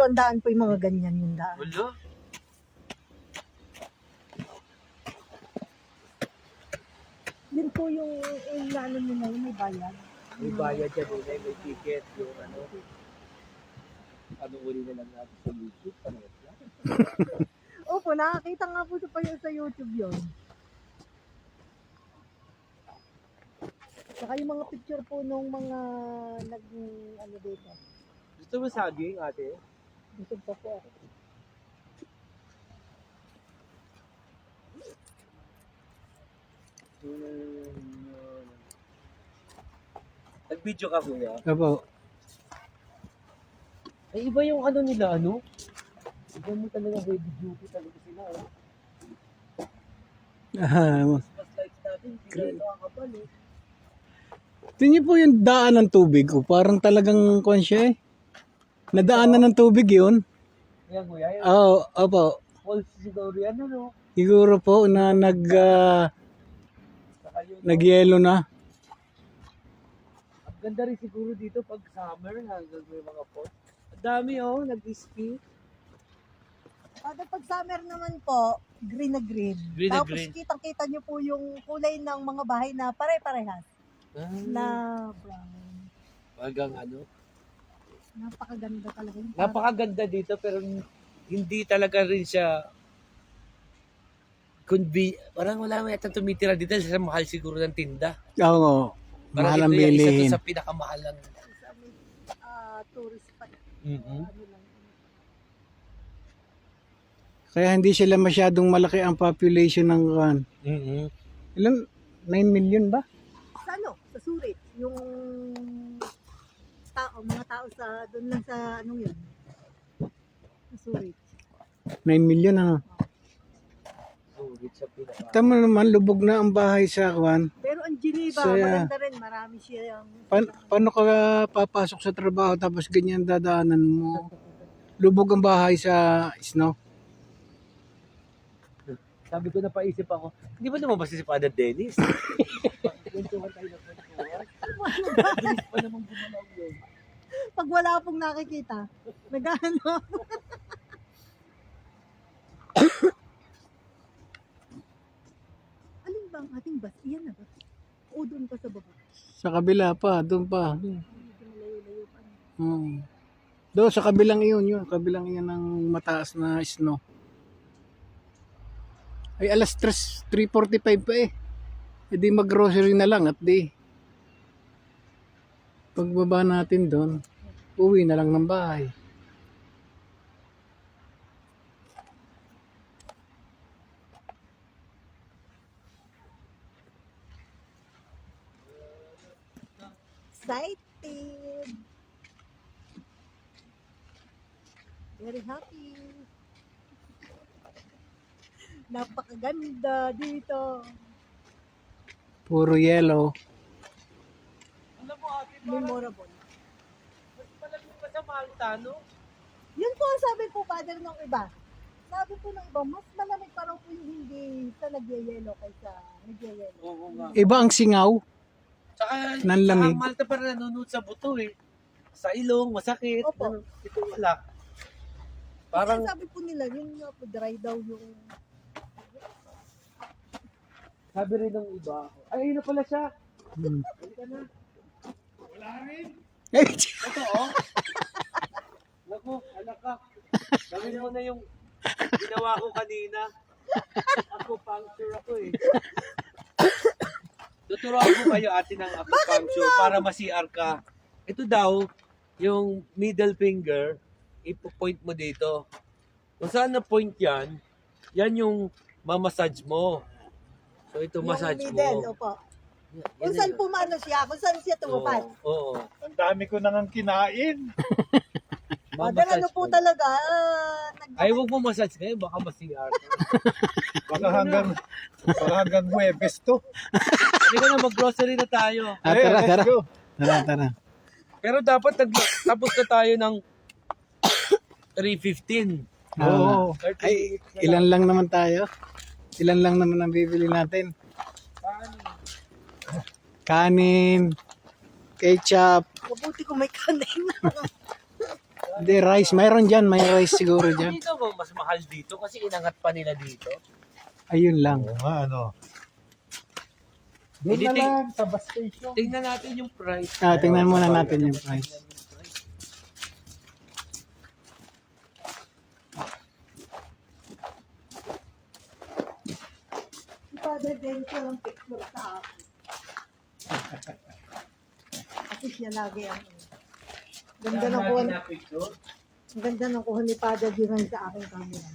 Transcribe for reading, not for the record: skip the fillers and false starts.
siguro ang daan po yung mga ganyan yung daan. Wala. Yun po yung ano nila, yung may bayad. May bayad yan nila, may ticket, yung ano. Panuuli na lang natin sa YouTube. Panood lang. Opo, nakakita nga po sa YouTube yun. Saka yung mga picture po nung mga ano dito. Gusto mo saging, ate? Gusto pa po ako. Nag-video ka, kuya? Opo. Ay, iba yung ano nila, ano? Iba mo talaga heavy duty talaga sila, eh. Mas lights natin, hindi na ito kakapal, eh. Tingnan po yung daan ng tubig ko. Parang talagang kwan siya eh. Nadaanan ng tubig yun. Kaya, kuya, yung Oo, opo. falls siguro yan, ano? Siguro po na Saka yun, nagyelo na. ang ganda rin siguro dito pag summer, hanggang may mga falls. Ang dami, oh, nag-ski. Pag summer naman po, green na green. Green na Tapos green. kitang-kita nyo po yung kulay ng mga bahay na pare-parehas. Na brown. Hanggang ano? Napakaganda talaga. Yung Napakaganda dito pero hindi talaga rin siya parang wala may yata tumitira dito sa mahal siguro ng tinda. Oo, Parang mahal ang ito yung isa bilihin. to sa pinakamahal ng tourist spot. Mhm. Ano lang. Kaya hindi sila masyadong malaki ang population ng kwan. Mhm. Ilan? 9 million ba? Sa ano? Sa Surit. Yung mga tao sa, doon lang sa anong yun. Sa Surit. 9 million ano. Sulit sa pinaka. Tama naman, lubog na ang bahay sa kwan. Pero ang Geneva, Saya. maganda rin. Marami siya yung... Paano ka papasok sa trabaho tapos ganyan dadaanan mo? Lubog ang bahay sa snow. Sabi ko napaisip ako, hindi ba naman basta si Father Dennis? Kwentuhan tayo ng kwentuhan. Bilis pa naman gumalaw yun. Pag wala pong nakikita, nag-ano. Alin ba ang ating bus? Iyan na ba? O doon pa sa baba? Sa kabila pa, doon pa. Medyo malayo-layo pa. Doon sa kabilang iyon, kabilang iyon ng mataas na snow. Ay alas 3:45 pa eh. E di mag-grocery na lang at di. Pagbaba natin doon, uwi na lang ng bahay. Excited! Very happy! Napakaganda dito. Puro yellow. Alam mo ate, parang Memorable. mas malamig pa sa Malta, no? Yun po ang sabi po, father, ng iba. Sabi po ng iba, mas malamig pa raw po yung hindi sa nagyayelo kaysa nagyayelo. Oo nga. Iba ang singaw. Saka, Nanlamig. saka Malta parang nanonood sa buto eh. Sa ilong, masakit. Opo. Ano, ito wala. Parang, Sabi po nila, yung po, dry daw yung... sabi rin ng iba, ay, ayun na pala siya. Hmm. Halika na. Wala rin. Ay, Ito, oh. Naku, anak ka. Gawin mo na yung ginawa ko kanina. Ako, puncture ako eh. Tuturuan ko kayo ate ng acupuncture para ma-CR ka. Ito daw, yung middle finger, ipo-point mo dito. Kung saan na-point yan, yan yung mamassage mo. So ito massage yung middle, mo. opo. Yan Kung na saan yun. pumano siya, kung saan siya tumupad. Oo. Ang dami ko nang kinain. Padala ano po talaga, Ay, huwag mo massage ngayon, baka ma-CR ka. Baka hanggang Huwebes to. Hindi ka na, mag-grocery na tayo. tara, let's tara. go. Tara. Pero dapat tapos na tayo ng 3:15. Oo. 30 Ay, minutes na ilan lang naman tayo? Ilan lang naman ang bibili natin? Kanin, ketchup, mabuti kung may kanin. Hindi, rice. Mayroon dyan. May rice siguro dyan. Dito mo, mas mahal dito kasi inangat pa nila dito. Ayun lang. Oo nga, ano. Doon Hindi, na lang, sa bus station. Tingnan natin yung price. Tingnan muna natin yung price. Si Father Dennis walang picture sa akin. Kasi siya lagi ang ganda ng kuha, ang ganda ng kuha ni Father Dennis sa aking camera.